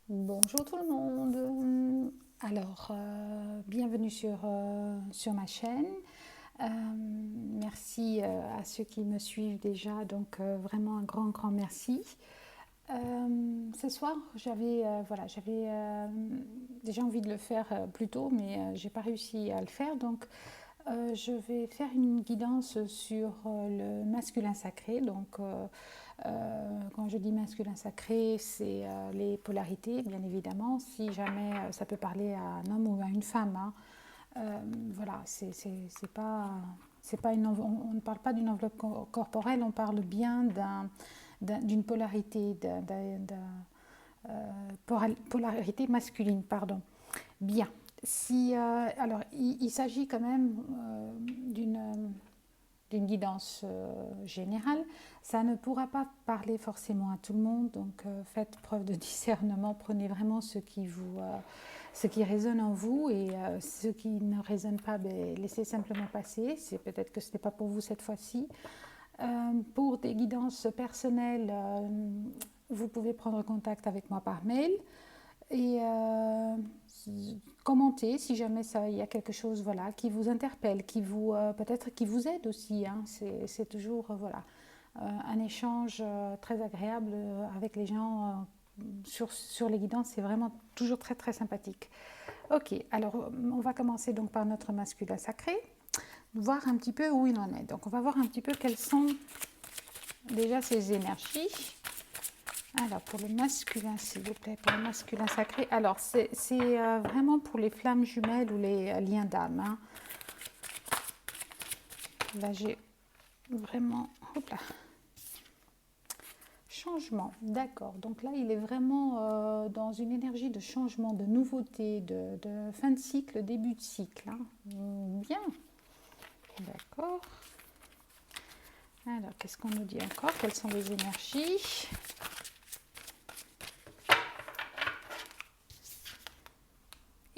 Bonjour tout le monde. Alors, bienvenue sur ma chaîne. Merci à ceux qui me suivent déjà, donc vraiment un grand merci. Ce soir, j'avais déjà envie de le faire plus tôt, mais j'ai pas réussi à le faire. Donc, je vais faire une guidance sur le masculin sacré. Donc, quand je dis masculin sacré, c'est les polarités, bien évidemment. Si jamais ça peut parler à un homme ou à une femme, hein. Voilà, c'est pas on ne parle pas d'une enveloppe corporelle, on parle bien d'une polarité, polarité masculine, pardon. Bien. Si, alors, il s'agit quand même d'une guidance générale. Ça ne pourra pas parler forcément à tout le monde, donc faites preuve de discernement, prenez vraiment ce qui résonne en vous et ce qui ne résonne pas, ben, laissez simplement passer. C'est peut-être que ce n'est pas pour vous cette fois-ci. Pour des guidances personnelles, vous pouvez prendre contact avec moi par mail et commenter si jamais il y a quelque chose voilà, qui vous interpelle, peut-être qui vous aide aussi. Hein. C'est toujours un échange très agréable avec les gens sur les guidances. C'est vraiment toujours très sympathique. Ok, alors on va commencer donc par notre masculin sacré, voir un petit peu où il en est. Donc on va voir un petit peu quelles sont déjà ses énergies. Alors, pour le masculin, s'il vous plaît, pour le masculin sacré. Alors, c'est vraiment pour les flammes jumelles ou les liens d'âme. Hein. Là, j'ai vraiment... Hop là. Changement, d'accord. Donc là, il est vraiment dans une énergie de changement, de nouveauté, de fin de cycle, début de cycle. Hein. Bien. D'accord. Alors, qu'est-ce qu'on nous dit encore? Quelles sont les énergies?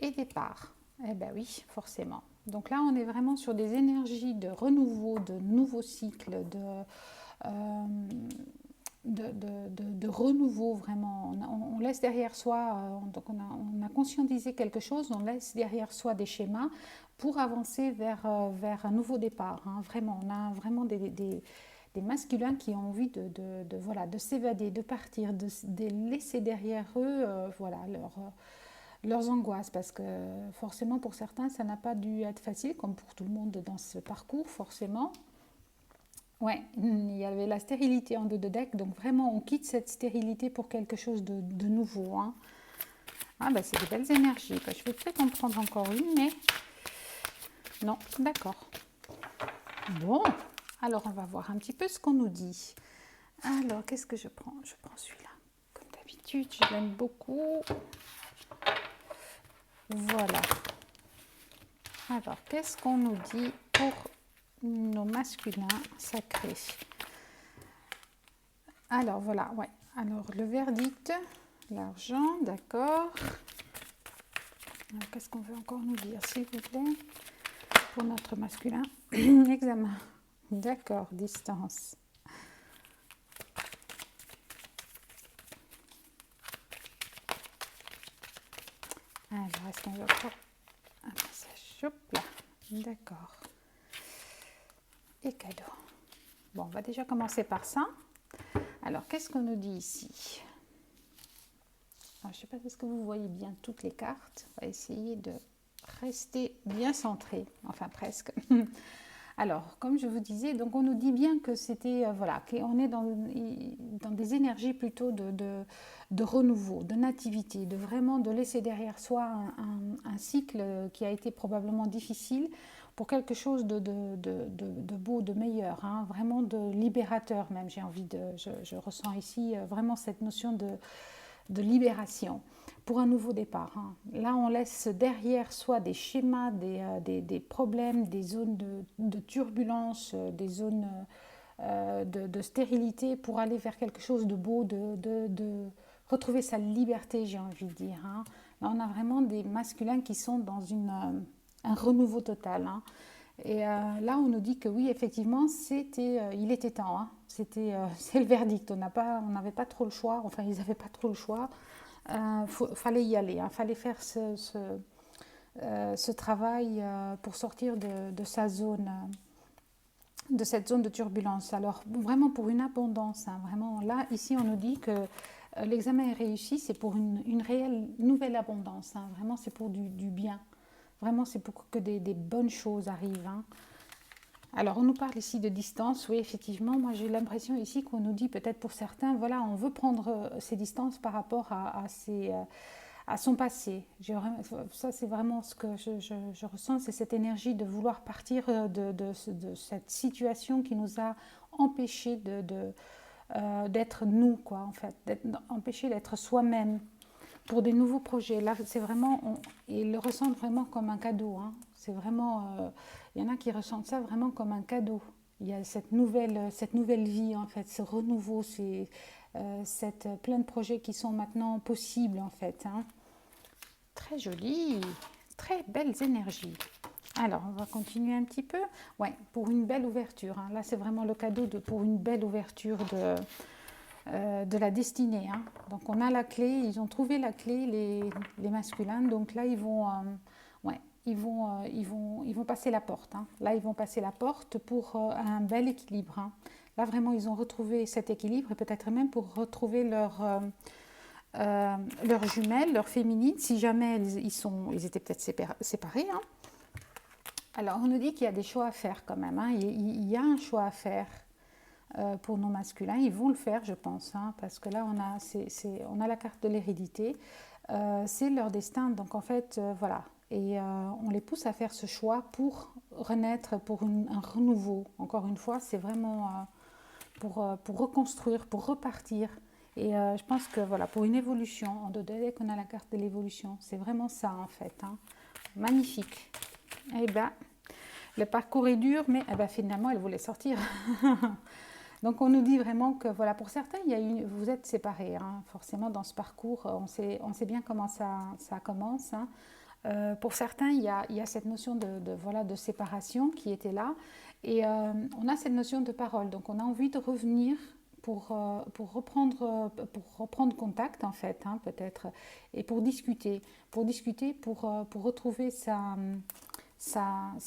Et départ. Eh bien oui, forcément. Donc là, on est vraiment sur des énergies de renouveau, de nouveau cycle, de renouveau vraiment. On laisse derrière soi, donc on a conscientisé quelque chose, on laisse derrière soi des schémas pour avancer vers un nouveau départ. Hein. Vraiment, on a vraiment des masculins qui ont envie voilà, de s'évader, de partir, de laisser derrière eux voilà, leurs angoisses, parce que forcément pour certains ça n'a pas dû être facile comme pour tout le monde dans ce parcours forcément. Ouais, il y avait la stérilité en dos de deck, donc vraiment on quitte cette stérilité pour quelque chose de nouveau. Hein. Ah bah c'est des belles énergies, je vais peut-être en prendre encore une, mais non, d'accord. Bon, alors on va voir un petit peu ce qu'on nous dit. Alors qu'est-ce que je prends? Je prends celui-là, comme d'habitude, je l'aime beaucoup. Voilà. Alors, qu'est-ce qu'on nous dit pour nos masculins sacrés? Alors, voilà, ouais. Alors, le verdict, l'argent, d'accord. Alors, qu'est-ce qu'on veut encore nous dire, s'il vous plaît? Pour notre masculin, examen. D'accord, distance. Alors, est-ce qu'on veut encore un message? Hop là, d'accord. Et cadeau. Bon, on va déjà commencer par ça. Alors, qu'est-ce qu'on nous dit ici? Alors, je ne sais pas, est-ce que vous voyez bien toutes les cartes? On va essayer de rester bien centré, enfin presque. Alors, comme je vous disais, donc on nous dit bien que c'était, voilà, qu'on est dans des énergies plutôt de renouveau, de nativité, de vraiment de laisser derrière soi un cycle qui a été probablement difficile pour quelque chose de beau, de meilleur, hein, vraiment de libérateur même, j'ai envie je ressens ici vraiment cette notion de libération pour un nouveau départ. Hein. Là, on laisse derrière soi des schémas, des problèmes, des zones de turbulence, des zones de stérilité pour aller vers quelque chose de beau, de retrouver sa liberté, j'ai envie de dire. Hein. Là, on a vraiment des masculins qui sont dans un renouveau total. Hein. Et là, on nous dit que oui, effectivement, il était temps. Hein. C'est le verdict. On n'avait pas trop le choix. Enfin, ils n'avaient pas trop le choix. fallait y aller, hein, fallait faire ce travail pour sortir de sa zone, de cette zone de turbulence. Alors vraiment pour une abondance, hein, vraiment là, ici on nous dit que l'examen est réussi, c'est pour une réelle nouvelle abondance, hein, vraiment c'est pour du bien, vraiment c'est pour que des bonnes choses arrivent. Hein. Alors on nous parle ici de distance, oui effectivement, moi j'ai l'impression ici qu'on nous dit peut-être pour certains, voilà on veut prendre ces distances par rapport à son passé. Ça c'est vraiment ce que je ressens, c'est cette énergie de vouloir partir de cette situation qui nous a empêchés d'être nous, quoi, en fait, empêchés d'être soi-même pour des nouveaux projets. Là, c'est vraiment, ils le ressentent vraiment comme un cadeau. Hein. C'est vraiment, il y en a qui ressentent ça vraiment comme un cadeau. Il y a cette nouvelle vie, en fait, ce renouveau, plein de projets qui sont maintenant possibles, en fait. Hein. Très joli, très belles énergies. Alors, on va continuer un petit peu. Ouais, pour une belle ouverture. Hein. Là, c'est vraiment le cadeau pour une belle ouverture de la destinée. Hein. Donc on a la clé, ils ont trouvé la clé, les masculins. Donc là, ils vont passer la porte. Hein. Là, ils vont passer la porte pour un bel équilibre. Hein. Là, vraiment, ils ont retrouvé cet équilibre et peut-être même pour retrouver leurs jumelles, leurs féminines, si jamais ils étaient peut-être séparés. Hein. Alors, on nous dit qu'il y a des choix à faire quand même. Hein. Il y a un choix à faire. Pour nos masculins, ils vont le faire, je pense, hein, parce que là, on a la carte de l'hérédité, c'est leur destin, donc en fait, voilà, et on les pousse à faire ce choix pour renaître, pour un renouveau. Encore une fois, c'est vraiment pour reconstruire, pour repartir, et je pense que voilà, pour une évolution, on doit dire qu'on a la carte de l'évolution, c'est vraiment ça en fait, hein. Magnifique. Eh bien, le parcours est dur, mais finalement, elle voulait sortir. Donc on nous dit vraiment que voilà, pour certains, vous êtes séparés, hein, forcément dans ce parcours, on sait bien comment ça commence. Hein. Pour certains, il y a cette notion de séparation qui était là, et on a cette notion de parole, donc on a envie de revenir pour reprendre contact en fait, hein, peut-être, et pour discuter, pour retrouver sa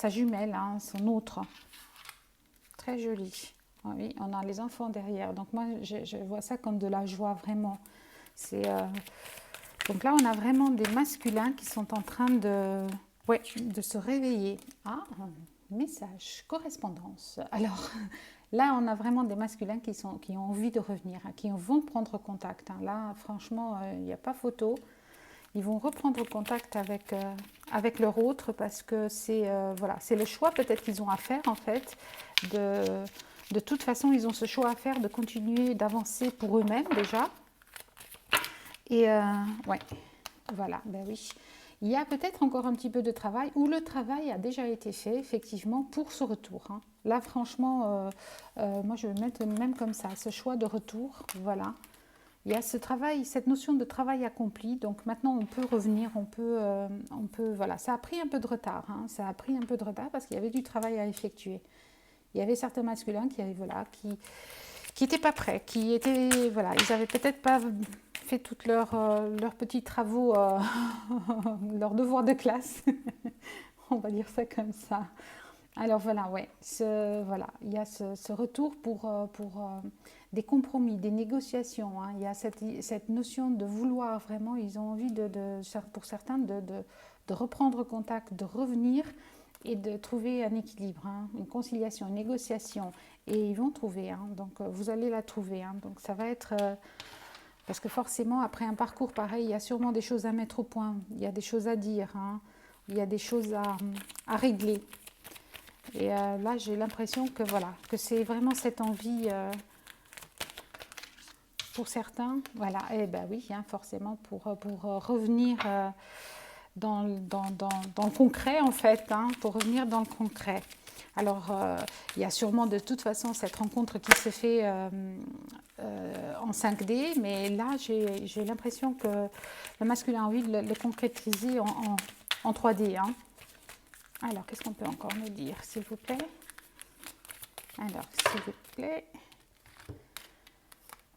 jumelle, hein, son autre. Très joli. Oui, on a les enfants derrière. Donc moi, je vois ça comme de la joie, vraiment. Donc là, on a vraiment des masculins qui sont en train de se réveiller. Ah, message, correspondance. Alors, là, on a vraiment des masculins qui ont envie de revenir, hein, qui vont prendre contact. Hein. Là, franchement, il n'y a pas photo. Ils vont reprendre contact avec leur autre parce que c'est le choix peut-être qu'ils ont à faire, en fait, de toute façon, ils ont ce choix à faire de continuer d'avancer pour eux-mêmes déjà. Et voilà, ben oui. Il y a peut-être encore un petit peu de travail, ou le travail a déjà été fait, effectivement, pour ce retour. Hein. Là, franchement, moi, je vais mettre même comme ça, ce choix de retour, voilà. Il y a ce travail, cette notion de travail accompli, donc maintenant on peut revenir, on peut voilà. Ça a pris un peu de retard, hein. Ça a pris un peu de retard parce qu'il y avait du travail à effectuer. Il y avait certains masculins qui n'étaient pas prêts, ils n'avaient peut-être pas fait tous leurs petits travaux, leurs devoirs de classe, on va dire ça comme ça. Alors voilà, ouais, il y a ce retour pour des compromis, des négociations. Hein. Il y a cette notion de vouloir vraiment, ils ont envie pour certains de reprendre contact, de revenir et de trouver un équilibre, hein, une conciliation, une négociation. Et ils vont trouver, hein, donc vous allez la trouver. Hein, donc ça va être... parce que forcément, après un parcours pareil, il y a sûrement des choses à mettre au point, il y a des choses à dire, hein, il y a des choses à régler. Et là, j'ai l'impression que c'est vraiment cette envie pour certains, voilà, et ben oui, hein, forcément pour revenir dans le concret en fait, hein, pour revenir dans le concret. Alors, il y a sûrement de toute façon cette rencontre qui se fait en 5D, mais là, j'ai l'impression que le masculin a envie de le concrétiser en 3D. Hein. Alors, qu'est-ce qu'on peut encore nous dire, s'il vous plaît? Alors, s'il vous plaît.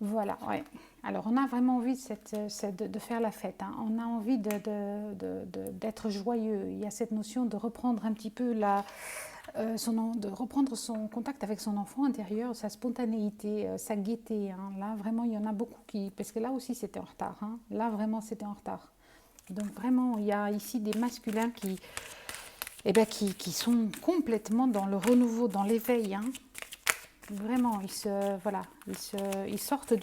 Voilà, ouais. Alors, on a vraiment envie de faire la fête, hein. On a envie d'être joyeux. Il y a cette notion de reprendre un petit peu de reprendre son contact avec son enfant intérieur, sa spontanéité, sa gaieté, hein. Là, vraiment, il y en a beaucoup qui... Parce que là aussi, c'était en retard, hein. Là, vraiment, c'était en retard. Donc, vraiment, il y a ici des masculins qui sont complètement dans le renouveau, dans l'éveil, hein. Vraiment, ils sortent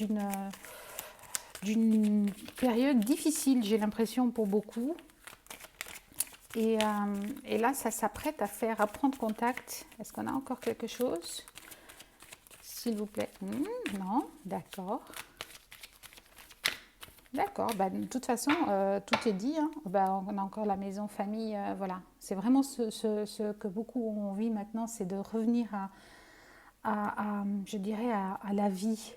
d'une période difficile, j'ai l'impression, pour beaucoup. Et là, ça s'apprête à prendre contact. Est-ce qu'on a encore quelque chose? S'il vous plaît. Non, d'accord. D'accord, de toute façon, tout est dit, hein. On a encore la maison, famille, voilà. C'est vraiment ce que beaucoup ont envie maintenant, c'est de revenir je dirais, à la vie.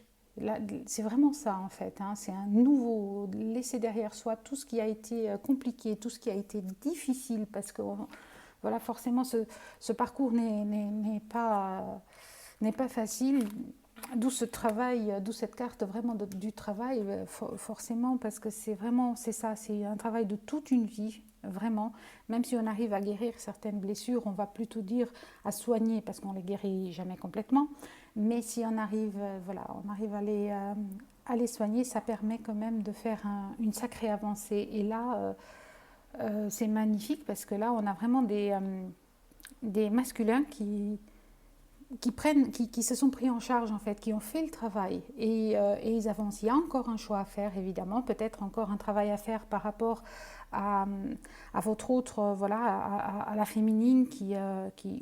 C'est vraiment ça en fait, hein. C'est un nouveau, laisser derrière soi tout ce qui a été compliqué, tout ce qui a été difficile, parce que voilà, forcément ce parcours n'est pas facile, d'où ce travail, d'où cette carte vraiment du travail, forcément, parce que c'est ça, c'est un travail de toute une vie, vraiment. Même si on arrive à guérir certaines blessures, on va plutôt dire à soigner, parce qu'on ne les guérit jamais complètement, mais si on arrive, on arrive à les soigner, ça permet quand même de faire une sacrée avancée. Et là, c'est magnifique, parce que là, on a vraiment des masculins qui se sont pris en charge en fait, qui ont fait le travail et ils avancent. Il y a encore un choix à faire évidemment, peut-être encore un travail à faire par rapport à votre autre, à la féminine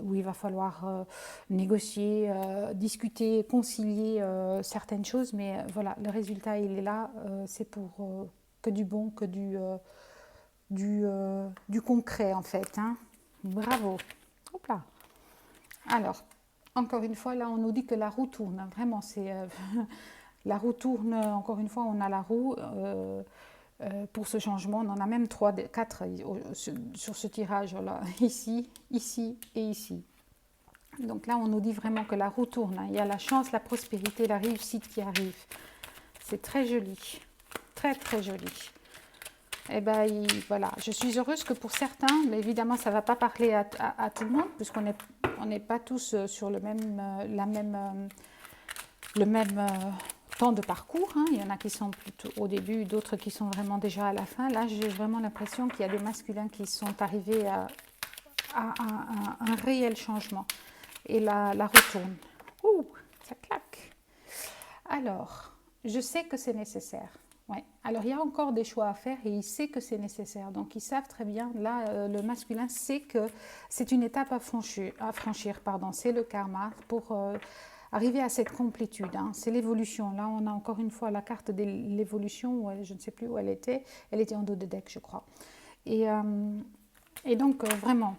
où il va falloir négocier, discuter, concilier certaines choses, mais voilà, le résultat il est là, c'est pour que du bon, que du concret en fait, hein. Bravo. Hop là. Alors, encore une fois, là, on nous dit que la roue tourne. Vraiment, la roue tourne. Encore une fois, on a la roue pour ce changement. On en a même 3, 4 sur ce tirage-là. Ici, ici et ici. Donc là, on nous dit vraiment que la roue tourne, hein. Il y a la chance, la prospérité, la réussite qui arrive. C'est très joli. Très, très joli. Eh bien, voilà, je suis heureuse que pour certains, mais évidemment, ça ne va pas parler à tout le monde, puisqu'on n'est pas tous sur le même temps de parcours, hein. Il y en a qui sont plutôt au début, d'autres qui sont vraiment déjà à la fin. Là, j'ai vraiment l'impression qu'il y a des masculins qui sont arrivés à un réel changement. Et la retourne. Ouh, ça claque. Alors, je sais que c'est nécessaire. Ouais. Alors, il y a encore des choix à faire et il sait que c'est nécessaire. Donc, ils savent très bien, là, le masculin sait que c'est une étape à franchir, pardon. C'est le karma pour arriver à cette complétude, hein. C'est l'évolution. Là, on a encore une fois la carte de l'évolution, je ne sais plus où elle était. Elle était en dos de deck, je crois. Et donc, vraiment,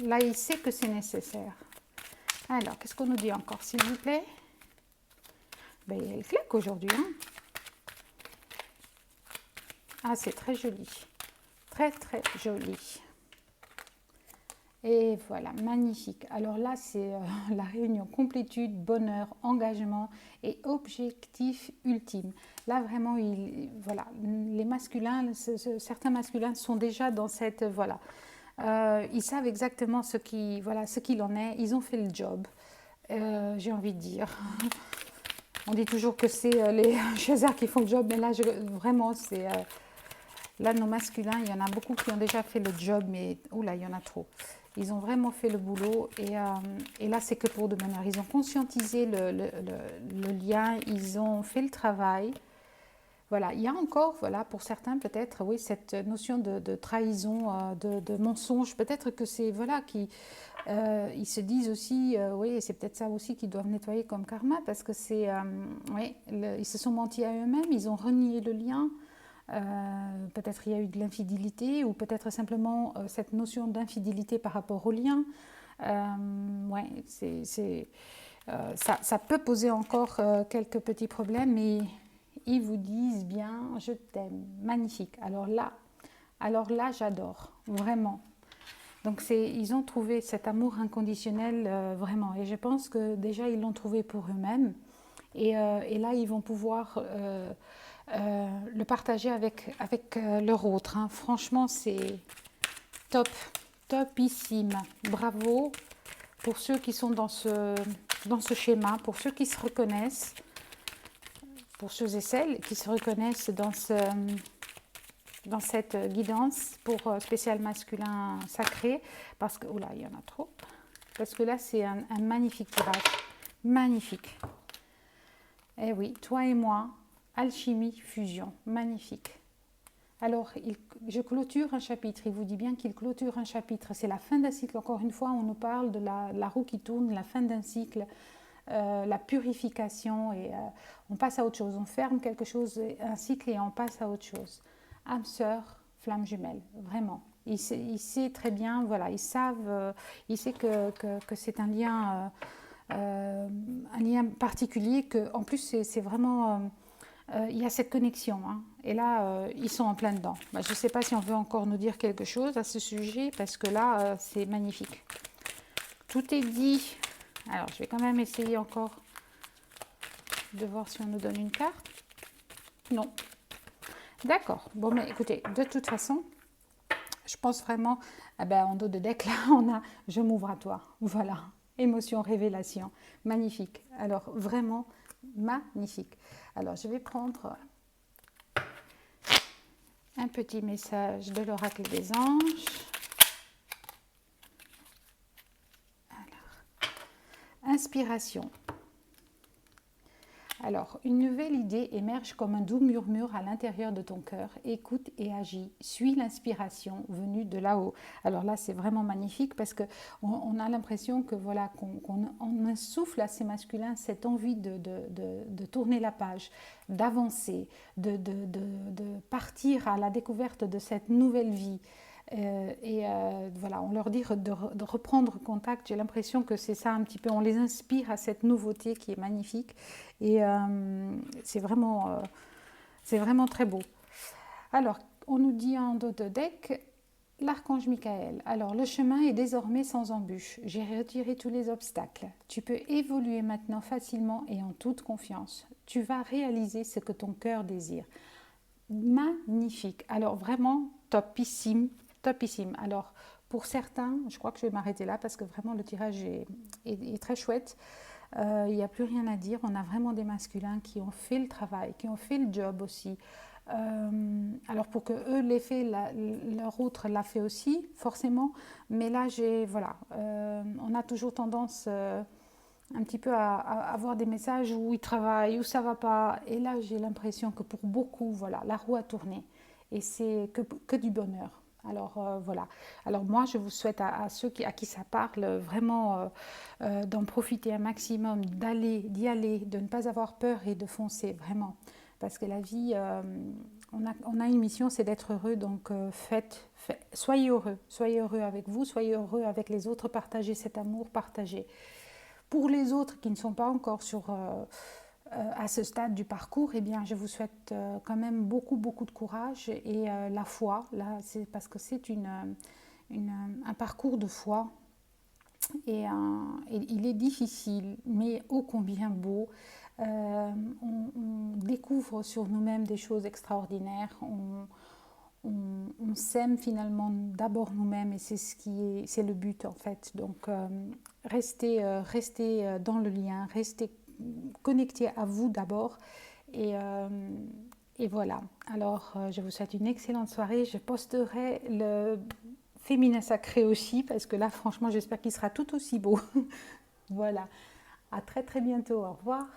là, il sait que c'est nécessaire. Alors, qu'est-ce qu'on nous dit encore, s'il vous plaît? Elle claque aujourd'hui, hein. Ah, c'est très joli. Très, très joli. Et voilà, magnifique. Alors là, c'est la réunion complétude, bonheur, engagement et objectif ultime. Là, vraiment, les masculins, certains masculins sont déjà dans cette... ils savent exactement ce qu'il en est. Ils ont fait le job, j'ai envie de dire. On dit toujours que c'est les chasseurs qui font le job, mais là, vraiment, c'est... là, nos masculins, il y en a beaucoup qui ont déjà fait le job, mais oula, il y en a trop. Ils ont vraiment fait le boulot et là, c'est que pour de bonheur. Ils ont conscientisé le lien, ils ont fait le travail. Voilà, il y a encore, pour certains peut-être, oui, cette notion de trahison, de mensonge. Peut-être que c'est, ils se disent aussi, oui, c'est peut-être ça aussi qu'ils doivent nettoyer comme karma, parce que ils se sont mentis à eux-mêmes, ils ont renié le lien. Peut-être il y a eu de l'infidélité ou peut-être simplement cette notion d'infidélité par rapport au lien. Ça peut poser encore quelques petits problèmes, mais ils vous disent bien je t'aime, magnifique. Alors là j'adore, vraiment. Donc ils ont trouvé cet amour inconditionnel vraiment, et je pense que déjà ils l'ont trouvé pour eux-mêmes. Et là, ils vont pouvoir le partager avec leur autre, hein. Franchement, c'est top, topissime. Bravo pour ceux qui sont dans ce schéma, pour ceux qui se reconnaissent, pour ceux et celles qui se reconnaissent dans cette guidance pour spécial masculin sacré, parce que, oula, il y en a trop, parce que là, c'est un magnifique tirage, magnifique. Eh oui, toi et moi, alchimie, fusion, magnifique. Alors, je clôture un chapitre, il vous dit bien qu'il clôture un chapitre, c'est la fin d'un cycle, encore une fois, on nous parle de la roue qui tourne, la fin d'un cycle, la purification, et on passe à autre chose, on ferme quelque chose, un cycle, et on passe à autre chose. Âme sœur, flamme jumelle, vraiment. Il sait très bien, voilà, il sait que c'est un lien particulier, que en plus c'est vraiment, il y a cette connexion, hein. Et là, ils sont en plein dedans. Je ne sais pas si on veut encore nous dire quelque chose à ce sujet, parce que là, c'est magnifique. Tout est dit. Alors, je vais quand même essayer encore de voir si on nous donne une carte. Non. D'accord. Bon, mais écoutez, de toute façon, je pense vraiment, en dos de deck, là, on a « Je m'ouvre à toi ». Voilà. Émotion, révélation. Magnifique. Alors, vraiment magnifique. Alors, je vais prendre un petit message de l'oracle des anges. Alors, inspiration. Alors, une nouvelle idée émerge comme un doux murmure à l'intérieur de ton cœur. Écoute et agis. Suis l'inspiration venue de là-haut. Alors là, c'est vraiment magnifique parce qu'on a l'impression que voilà, qu'on insuffle à ces masculins cette envie de tourner la page, d'avancer, de partir à la découverte de cette nouvelle vie. Voilà, on leur dit de reprendre contact. J'ai l'impression que c'est ça un petit peu, on les inspire à cette nouveauté qui est magnifique, et c'est vraiment très beau. Alors, on nous dit en dos de deck, l'archange Michael. Alors, le chemin est désormais sans embûche. J'ai retiré tous les obstacles. Tu peux évoluer maintenant facilement et en toute confiance. Tu vas réaliser ce que ton cœur désire. Magnifique. Alors, vraiment topissime. Topissime. Alors, pour certains, je crois que je vais m'arrêter là parce que vraiment le tirage est très chouette. Il n'y a plus rien à dire. On a vraiment des masculins qui ont fait le travail, qui ont fait le job aussi. Alors pour que eux l'aient fait, leur autre l'a fait aussi, forcément. Mais là, voilà, on a toujours tendance un petit peu à avoir des messages où ils travaillent, où ça ne va pas. Et là, j'ai l'impression que pour beaucoup, voilà, la roue a tourné. Et c'est que du bonheur. Alors voilà. Alors moi, je vous souhaite à ceux à qui ça parle vraiment d'en profiter un maximum, d'y aller, de ne pas avoir peur et de foncer, vraiment. Parce que la vie, on a une mission, c'est d'être heureux. Donc soyez heureux avec vous, soyez heureux avec les autres, partagez cet amour, partagez. Pour les autres qui ne sont pas encore à ce stade du parcours, eh bien, je vous souhaite quand même beaucoup de courage et la foi. Là, c'est parce que c'est un parcours de foi et il est difficile, mais ô combien beau. On découvre sur nous-mêmes des choses extraordinaires. On s'aime finalement d'abord nous-mêmes et c'est le but en fait. Donc restez dans le lien, restez connectés à vous d'abord et voilà. Alors je vous souhaite une excellente soirée. Je posterai le féminin sacré aussi parce que là franchement j'espère qu'il sera tout aussi beau. Voilà. À très bientôt. Au revoir.